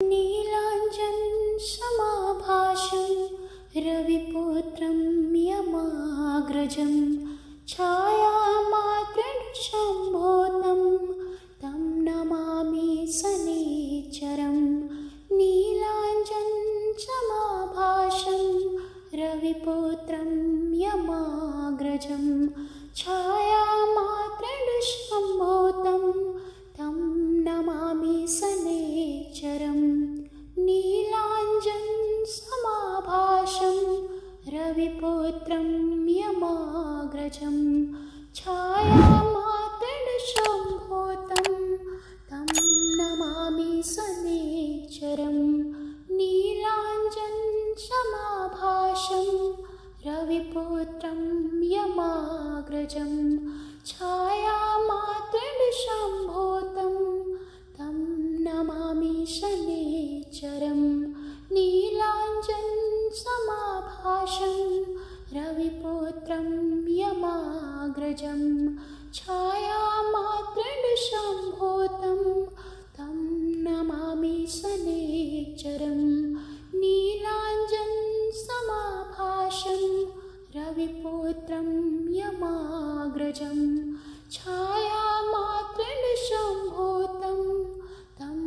नीलाञ्जनसमाभासं रविपुत्रं यमाग्रजं छायामातृशम्भोतं तं नमामि शनिचरं। नीलाञ्जनसमाभासं रविपुत्रं यमाग्रजं छायामातृशम्भोतं तं नमामि शनिचरं। नीलाञ्जनसमाभासं रविपुत्रं यमाग्रजं छायामातृशम्भोतं तं नमामि शनिचरं। नीलाञ्जनसमाभासं रविपुत्रं यमाग्रजं छायामातृशम्भोतं तं नमामि शनिचरं। नीलाञ्जनसमाभासं रविपुत्रं यमाग्रजं छायामातृशम्भोतं तं नमामि शनिचरं। नीलाञ्जनसमाभासं रविपुत्रं यमाग्रजं छायामातृशम्भोतं तं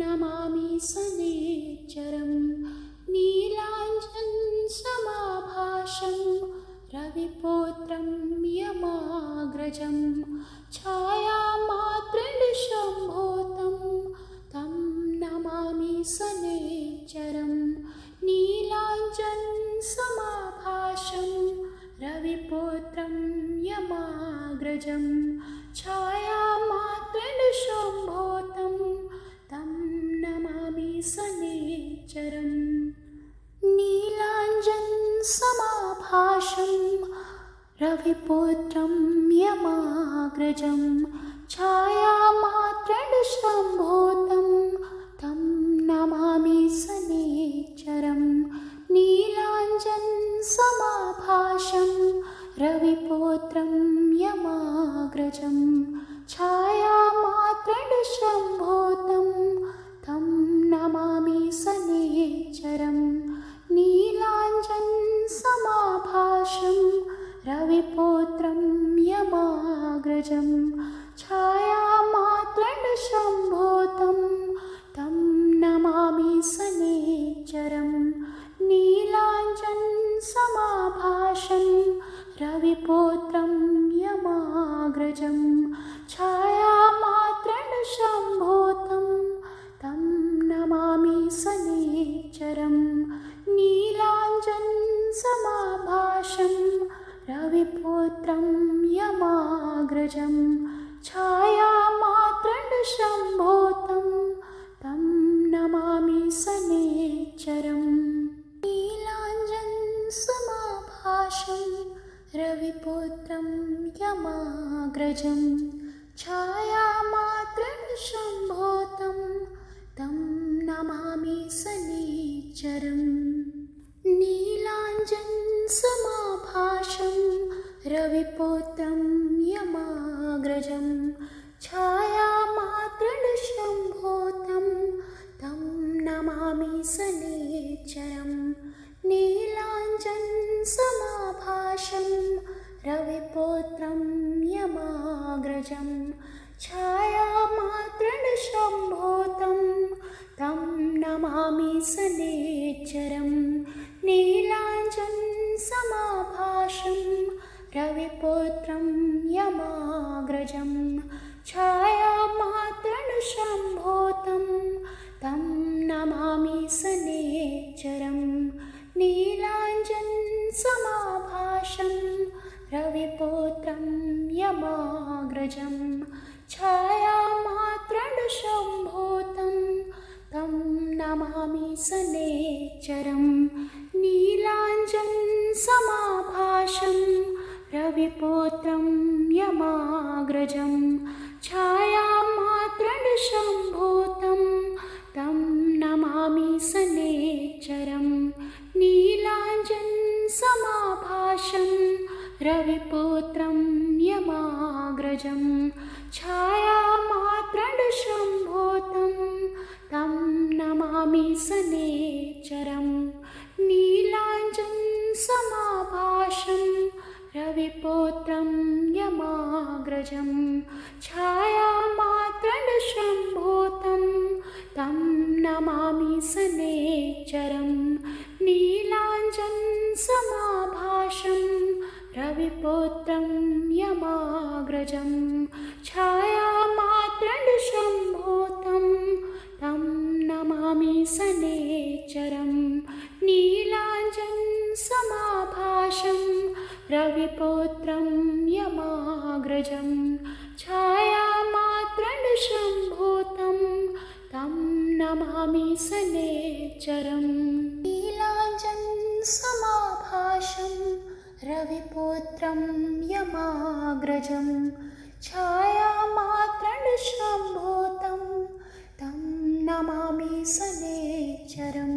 नमामि शनिचरं। नीलाञ्जनसमाभासं रविपुत्रं यमाग्रजं छायामातृशम्भोतं तं नमामि शनिचरं। नीलाञ्जनसमाभासं रविपुत्रं यमाग्रजं छायामातृशम्भोतं तं नमामि शनिचरं। नीलाञ्जनसमाभासं रविपुत्रं यमाग्रजं छायामातृशम्भोतं तं नमामि शनिचरं। नीलाञ्जनसमाभासं रविपुत्रं यमाग्रजं छायामातृशम्भोतं तं नमामि शनिचरं। नीलाञ्जनसमाभासं रविपुत्रं यमाग्रजं छायामातृशम्भोतं तं नमामि शनिचरं। नीलाञ्जनसमाभासं रविपुत्रं यमाग्रजं छायामातृशम्भोतं तं नमामि शनिचरं। नीलाञ्जनसमाभासं रविपुत्रं यमाग्रजं छायामातृशम्भोतं तं नमामि शनिचरं। नीलाञ्जनसमाभासं रविपुत्रं यमाग्रजं छायामातृशम्भोतं तं नमामि शनिचरं। नीलाञ्जनसमाभासं रविपुत्रं यमाग्रजं छायामातृशम्भोतं तं नमामि शनिचरं। नीलाञ्जनसमाभासं रविपुत्रं यमाग्रजं छायामातृशम्भोतं तं नमामि शनिचरं। नीलाञ्जनसमाभासं रविपुत्रं यमाग्रजं छायामातृशम्भोतं तं नमामि शनिचरं। नीलाञ्जनसमाभासं रविपुत्रं यमाग्रजं छायामातृशम्भोतं तं नमामि शनिचरं। नीलाञ्जनसमाभासं रविपुत्रं यमाग्रजं छायामातृशम्भोतं तं नमामि शनिचरं। नीलाञ्जनसमाभासं रविपुत्रं यमाग्रजं छायामातृशम्भोतं तं नमामि नमामि सनेचरं नीलाञ्जनसमाभासं रविपुत्रं यमाग्रजं छायामात्रनिशम्भूतं तं नमामि सनेचरं नीलाञ्जनसमाभासं रविपुत्रं यमाग्रजं छायामात्रनिशम्भूतं तं नमामि सनेचरं नीलाञ्जनसमाभासं रविपुत्रं यमाग्रजं छायामात्रनिशम्भूतं तं नमामि सनेचरं नीलाञ्जनसमाभासं रविपुत्रं यमाग्रजं छायामात्रनिशम्भूतं तं नमामि सनेचरं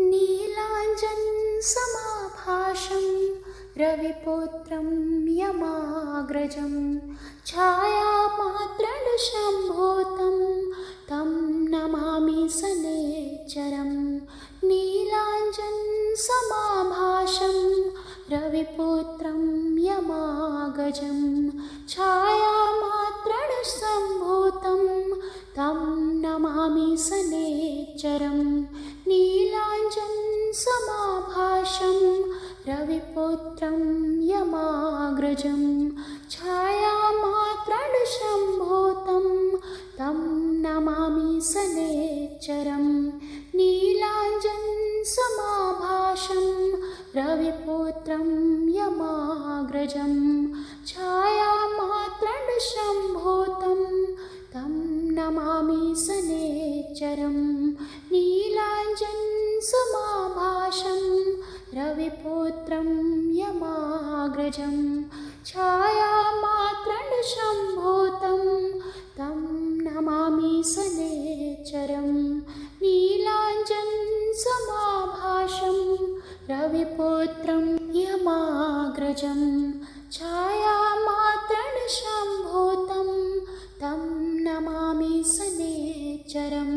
नीलाञ्जनसमाभासं रविपुत्रं यमाग्रजं छायामात्रनिशम्भूतं तं नमामि सनेचरं नीलाञ्जनसमाभासं रविपुत्रं यमाग्रजं छायामात्रनिशम्भूतं तं नमामि सनेचरं नीलाञ्जनसमाभासं रविपुत्रं यमाग्रजं छायामात्रनिशम्भूतं तं नमामि सनेचरं नीलाञ्जनसमाभासं रविपुत्रं यमाग्रजं छायामात्रनिशम्भूतं तं नमामि सनेचरं नीलाञ्जनसमाभासं रविपुत्रं यमाग्रजं छायामात्रनिशम्भूतं तं नमामि सनेचरं नीलाञ्जनसमाभासं रविपुत्रं यमाग्रजं छायामात्रनिशम्भूतं तं नमामि सनेचरं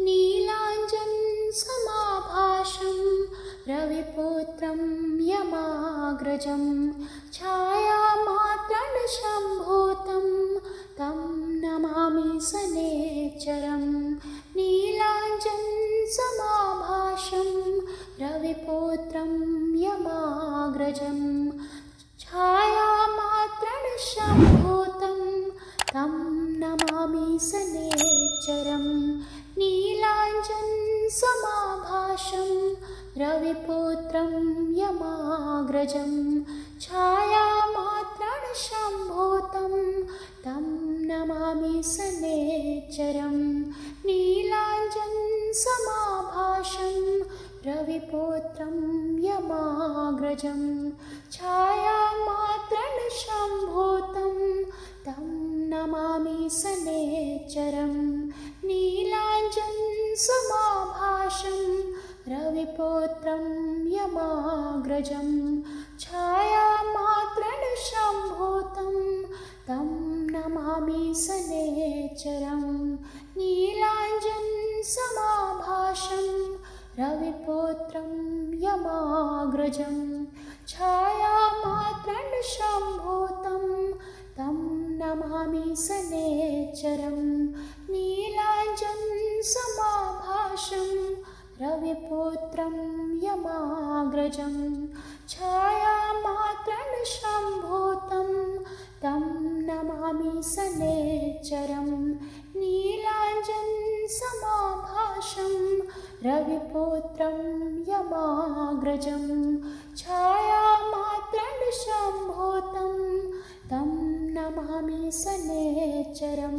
नीलाञ्जनसमाभासं रविपुत्रं यमाग्रजं छायामात्रनिशम्भूतं तं नमामि सनेचरं नीलाञ्जनसमाभासं रविपुत्रं यमाग्रजं छायामात्रनिशम्भूतं तं नमामि सनेचरं नीलाञ्जनसमाभासं रविपुत्रं यमाग्रजं छायामात्रनिशम्भूतं तं नमामि सनेचरं नीलाञ्जनसमाभासं रविपुत्रं यमाग्रजं छायामात्रनिशम्भूतं तं नमामि सनेचरं नीलाञ्जनसमाभासं रविपुत्रं यमाग्रजं छायामात्रनिशम्भूतं तं नमामि सनेचरं नीलाञ्जनसमाभासं रविपुत्रं यमाग्रजं छायामात्रनिशम्भूतं तं नमामि सनेचरं नीलाञ्जनसमाभासं रविपुत्रं यमाग्रजं छायामात्रनिशम्भूतं तं नमामि सनेचरं नीलाञ्जनसमाभासं रविपुत्रं यमाग्रजं छायामात्रनिशम्भूतं तं नमामि सनेचरं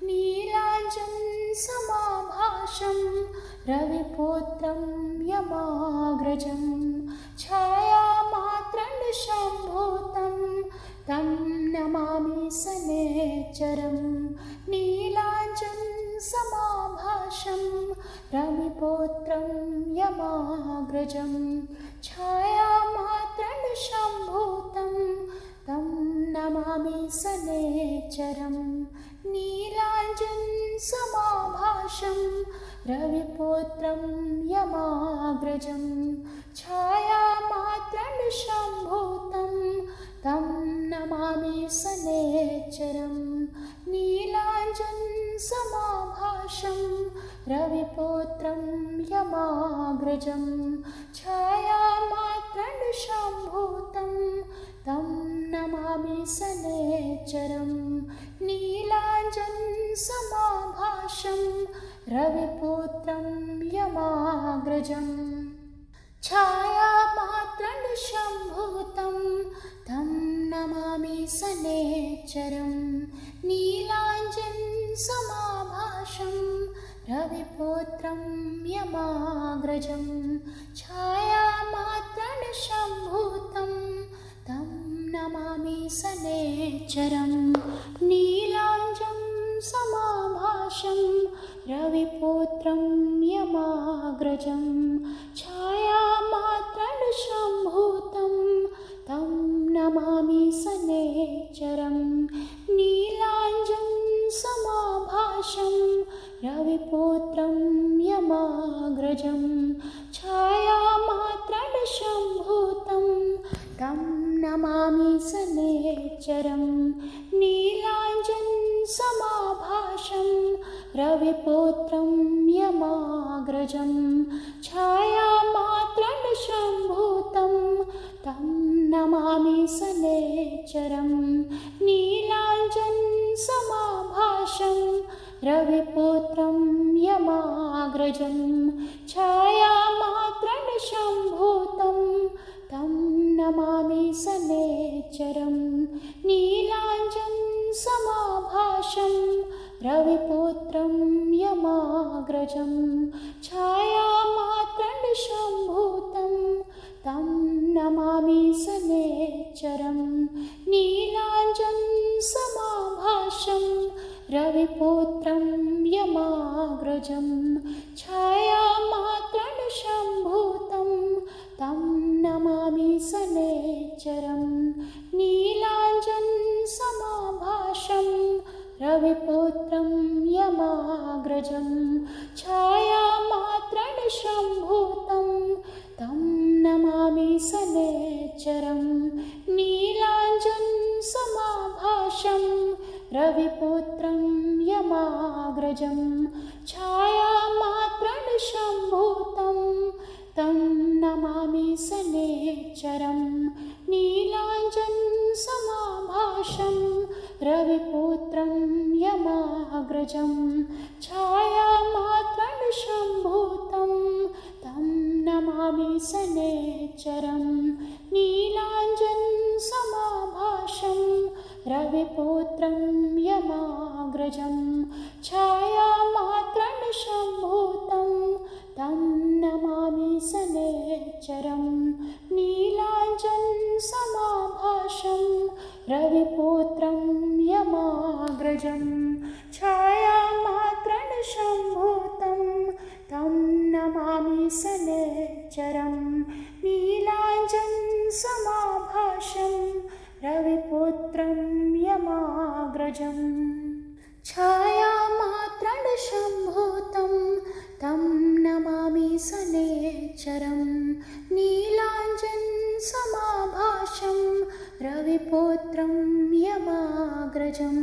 नीलाञ्जनसमाभासं रविपुत्रं यमाग्रजं छायामात्रनिशम्भूतं तं नमामि सनेचरं नीलाञ्जनसमाभासं रविपुत्रं यमाग्रजं छायामात्रनिशम्भूतं तं नमामि सनेचरं नीलाञ्जनसमाभासं रविपुत्रं यमाग्रजं छायामात्रनिशम्भूतं तं नमामि सनेच्चरं नीलाञ्जनसमाभासं रविपुत्रं यमाग्रजं छायामात्रनिशम्भूतं तं नमामि सनेच्चरं नीलाञ्जनसमाभासं रविपुत्रं यमाग्रजं छायामात्रनिशम्भूतं तं नमामि सनेच्चरं नीलाञ्जनसमाभासं रविपुत्रं यमाग्रजं छायामात्रनिशम्भूतं तं नमामि सनेच्चरं नीलाञ्जनसमाभासं रविपुत्रं यमाग्रजं छायामात्रनिशम्भूतं तं नमामि सनेच्चरं नीलाञ्जनसमाभासं रविपुत्रं यमाग्रजं छायामात्रनिशम्भूतं तं नमामि सनेच्चरं नीलाञ्जनसमाभासं रविपुत्रं यमाग्रजं छायामात्रनिशम्भूतं तं नमामि सनेच्चरं नीलाञ्जनसमाभासं रविपुत्रं यमाग्रजं छायामात्रनिशम्भूतं तं नमामि सनेच्चरं नीलाञ्जनसमाभासं रविपुत्रं यमाग्रजं छायामात्रनिशम्भूतं तं नमामि सनेच्चरं नीलाञ्जनसमाभासं रविपुत्रं यमाग्रजं छायामात्रनिशम्भूतं तं नमामि सनेच्चरं नीलाञ्जनसमाभासं रविपुत्रं यमाग्रजं छायामात्रनिशम्भूतं तं नमामि सनेच्चरं नीलाञ्जनसमाभासं रविपुत्रं यमाग्रजं छायामात्रनिशम्भूतं तं नमामि सनेच्चरं नीलाञ्जनसमाभासं रविपुत्रं यमाग्रजं छायामात्रनिशम्भूतं तं नमामि सनेच्चरं नीलाञ्जनसमाभासं रविपुत्रं यमाग्रजं छायामात्रनिशम्भूतं तं नमामि सनेच्चरं नीलाञ्जनसमाभासं रविपुत्रं यमाग्रजं छायामात्रनिशम्भूतं तं नमामि सनेच्चरं नीलाञ्जनसमाभासं रविपुत्रं यमाग्रजं छायामात्रनिशम्भूतं तं नमामि सनेच्चरं नीलाञ्जनसमाभासं रविपुत्रं यमाग्रजं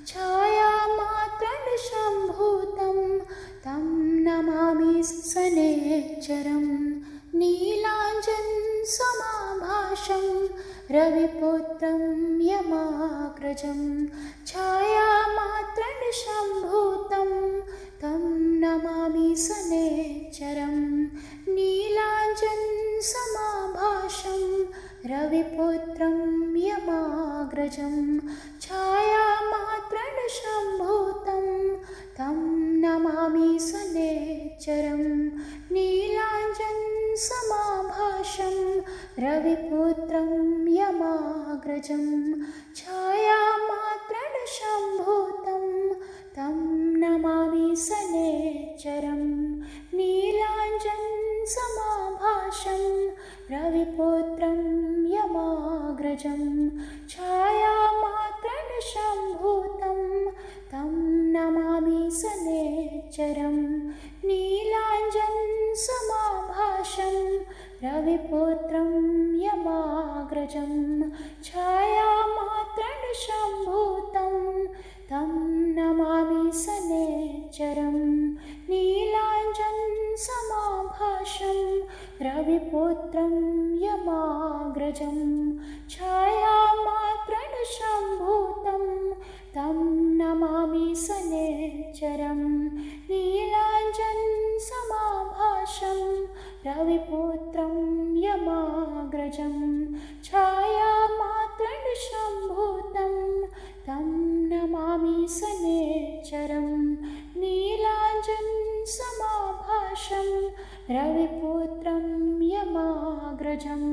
छायामात्रनिशम्भूतं तं नमामि सनेच्चरं नीलाञ्जनसमाभासं रविपुत्रं यमाग्रजं छायामात्रनिशम्भूतं तं नमामि सनेच्चरं नीलाञ्जनसमाभासं रविपुत्रं यमाग्रजं छायामात्रनिशम्भूतं तं नमामि सनेच्चरं नीलाञ्जनसमाभासं रविपुत्रं यमाग्रजं छायामात्रनिशम्भूतं तं नमामि सनेच्चरं नीलाञ्जनसमाभासं रविपुत्रं यमाग्रजं छायामात्रनिशम्भूतं तं नमामि सनेच्चरं रविपुत्रं यमाग्रजं छायामात्रनिशम्भूतं तं नमामि शनैश्चरं नीलाञ्जनसमाभासं रविपुत्रं यमाग्रजं छायामात्रनिशम्भूतं तं नमामि शनैश्चरं नीलाञ्जनसमाभासं रविपुत्रं यमाग्रजं छायामात्रनिशम्भूतं तं नमामि शनैश्चरं नीलाञ्जनसमाभासं रविपुत्रं यमाग्रजं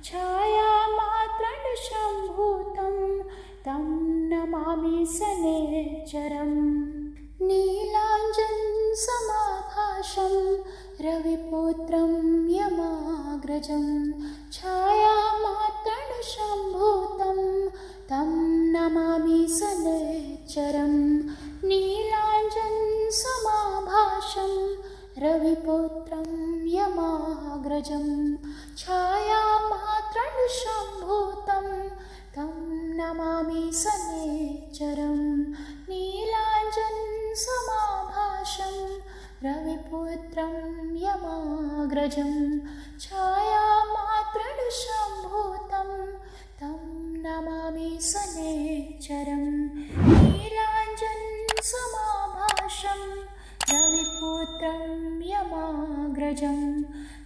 छायामात्रनिशम्भूतं तं नमामि शनैश्चरं नीलाञ्जनसमाभासं रविपुत्रं यमाग्रजं छायामात्रनिशम्भूतं तं नमामि शनैश्चरं नीलाञ्जनसमाभासं रविपुत्रं यमाग्रजं छायामात्रनिशम्भूतं तं नमामि शनैश्चरं नीलाञ्जनसमाभासं रविपुत्रं यमाग्रजं छायामात्रनिशम्भूतं तं नमामि शनैश्चरं नीलाञ्जनसमाभासं रविपुत्रं यमाग्रजं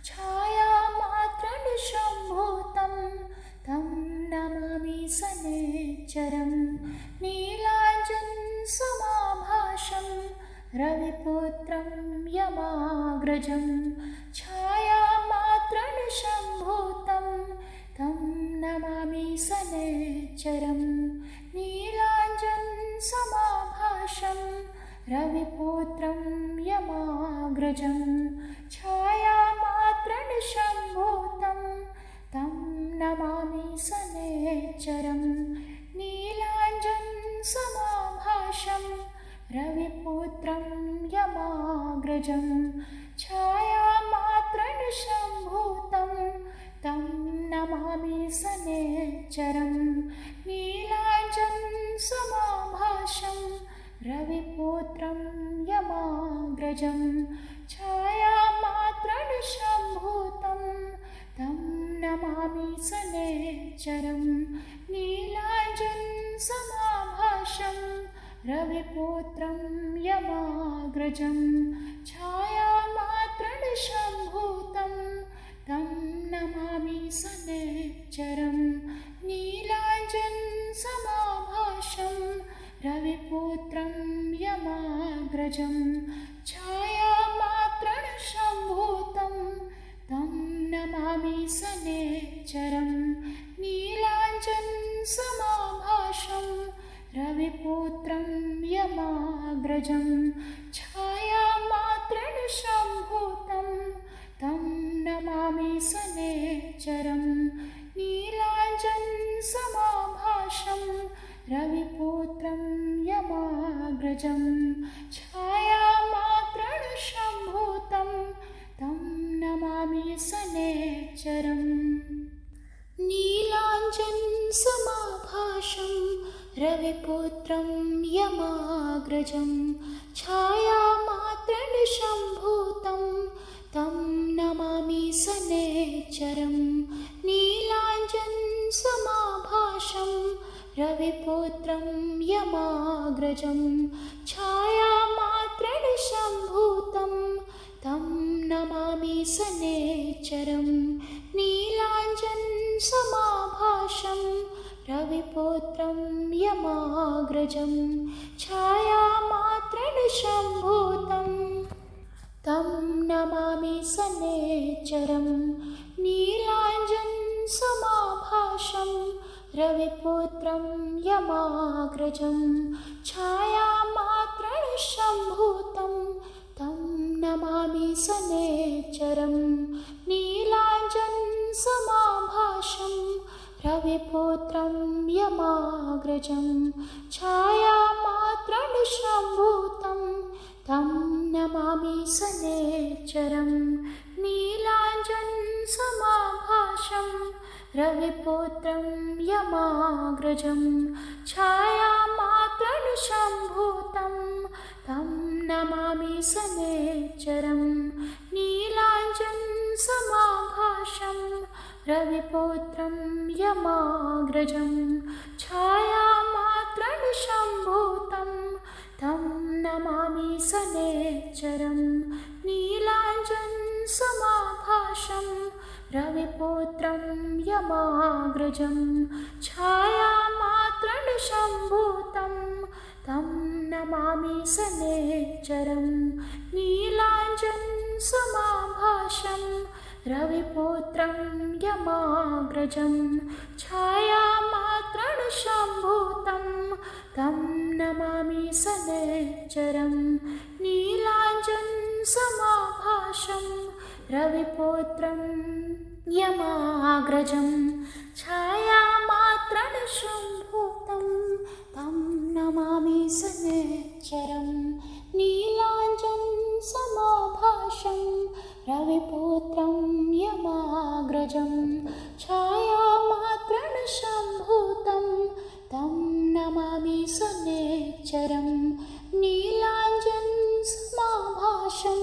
छायामात्रनिशम्भूतं तं नमामि शनैश्चरं नीलाञ्जनसमाभासं रविपुत्रं यमाग्रजं छायामात्रनिशम्भूतं तं नमामि शनैश्चरं नीलाञ्जनसमाभासं रविपुत्रं यमाग्रजं छायामात्रनिशम्भूतं तं नमामि शनैश्चरं नीलाञ्जनसमाभासं रविपुत्रं यमाग्रजं छायामात्रनिशम्भूतं तं नमामि शनैश्चरं नीलाञ्जनसमाभासं रविपुत्रं यमाग्रजं छायामात्रनिशम्भूतं तं नमामि शनैश्चरं नीलाञ्जनसमाभासं रविपुत्रं यमाग्रजं छायामात्रनिशम्भूतं तं नमामि शनैश्चरं नीलाञ्जनसमाभासं रविपुत्रं यमाग्रजं छायामात्रनिशम्भूतं तं नमामि शनैश्चरं नीलाञ्जनसमाभासं रविपुत्रं यमाग्रजं छायामात्रनिशम्भूतं तं नमामि शनैश्चरं नीलाञ्जनसमाभासं रविपुत्रं यमाग्रजं छायामात्रनिशम्भूतं तं नमामि शनैश्चरं नीलाञ्जनसमाभासं रविपुत्रं यमाग्रजं छायामात्रनिशम्भूतं तं नमामि शनैश्चरं नीलाञ्जनसमाभासं रविपुत्रं यमाग्रजं छायामात्रनिशम्भूतं तं नमामि शनैश्चरं नीलाञ्जनसमाभासं रविपुत्रं यमाग्रजं छायामात्रनिशम्भूतं तं नमामि शनैश्चरं नीलाञ्जनसमाभासं रविपुत्रं यमाग्रजं छायामात्रनिशम्भूतं तं नमामि शनैश्चरं नीलाञ्जनसमाभासं रविपुत्रं यमाग्रजं छायामात्रनिशम्भूतं तं नमामि शनैश्चरं नीलाञ्जनसमाभासं समाभाषं रविपुत्रं यमाग्रजं छायामात्रनिशम्भूतं तं नमामि सनेच्चरं नीलाञ्जनसमाभासं रविपुत्रं यमाग्रजं छायामात्रनिशम्भूतं तं नमामि सनेच्चरं नीलाञ्जनसमाभासं रविपुत्रं यमाग्रजं छायामात्रनिशम्भूतं तं नमामि सनेच्चरं नीलाञ्जनसमाभासं रविपुत्रं यमाग्रजं छायामात्रनिशम्भूतं तं नमामि सनेच्चरं नीलाञ्जनसमाभासं रविपुत्रं यमाग्रजं छायामात्रनिशम्भूतं तं नमामि सनेच्चरं नीलाञ्जनसमाभासं रविपुत्रं यमाग्रजं छायामात्रनिशम्भूतं तं नमामि सनेच्चरं नीलाञ्जनसमाभासं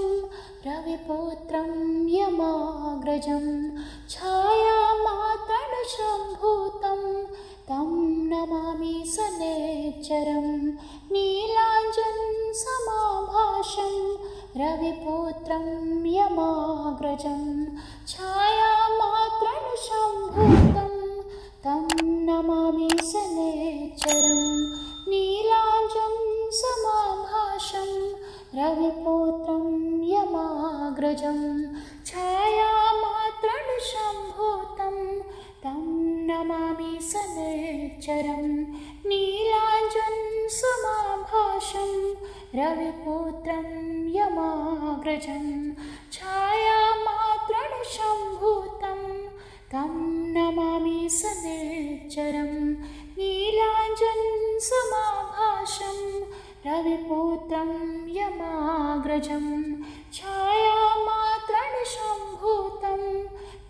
रविपुत्रं यमाग्रजं छायामात्रनिशम्भूतं तं नमामि सनेच्चरं नीलाञ्जनसमाभासं रविपुत्रं यमाग्रजं छायामात्रनिशम्भूतं तं नमामि सनेच्चरं नीलाञ्जनसमाभासं रविपुत्रं यमाग्रजं छायामात्रनिशम्भूतं तं नमामि सनेच्चरं नीलाञ्जनसमाभासं रविपुत्रं यमाग्रजं छायामात्रनिशम्भूतं तं नमामि सनेच्चरं नीलाञ्जनसमाभासं रविपुत्रं यमाग्रजं छायामात्रनिशम्भूतं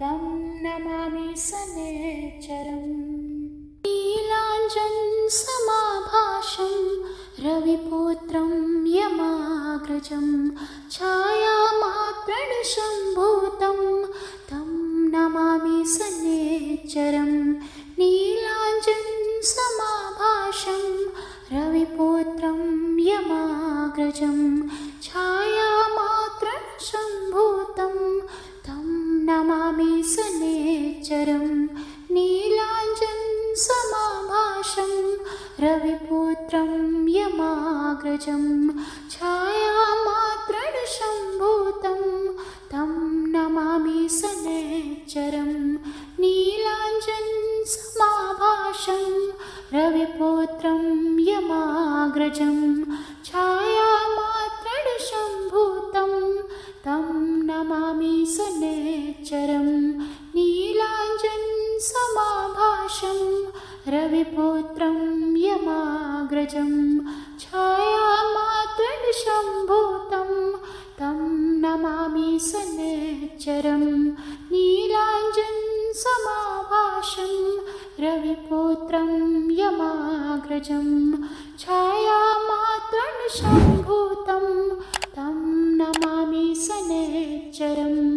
तं नमामि सनेच्चरं नीलाञ्जनसमाभासं रविपुत्रं यमाग्रजं छायामात्रनिशम्भूतं तं नमामि सनेच्चरं नीलाञ्जनसमाभासं रविपुत्रं यमाग्रजं छायामात्रनिशम्भूतं तं नमामि सनेच्चरं नीलाञ्जनसमाभासं रविपुत्रं यमाग्रजं छायामात्रनिशम्भूतं तं नमामि सनेच्चरं नीलाञ्जनसमाभासं रविपुत्रं यमाग्रजं छायामात्रनिशम्भूतं तं नमामि सनेच्चरं नीलाञ्जनसमाभासं रविपुत्रं यमाग्रजं छायामात्रनिशम्भूतं तं नमामि सनेच्चरं नीलाञ्जनसमाभासं रविपुत्रं यमाग्रजं छायामात्रनिशम्भूतं तं नमामि सनेच्चरम्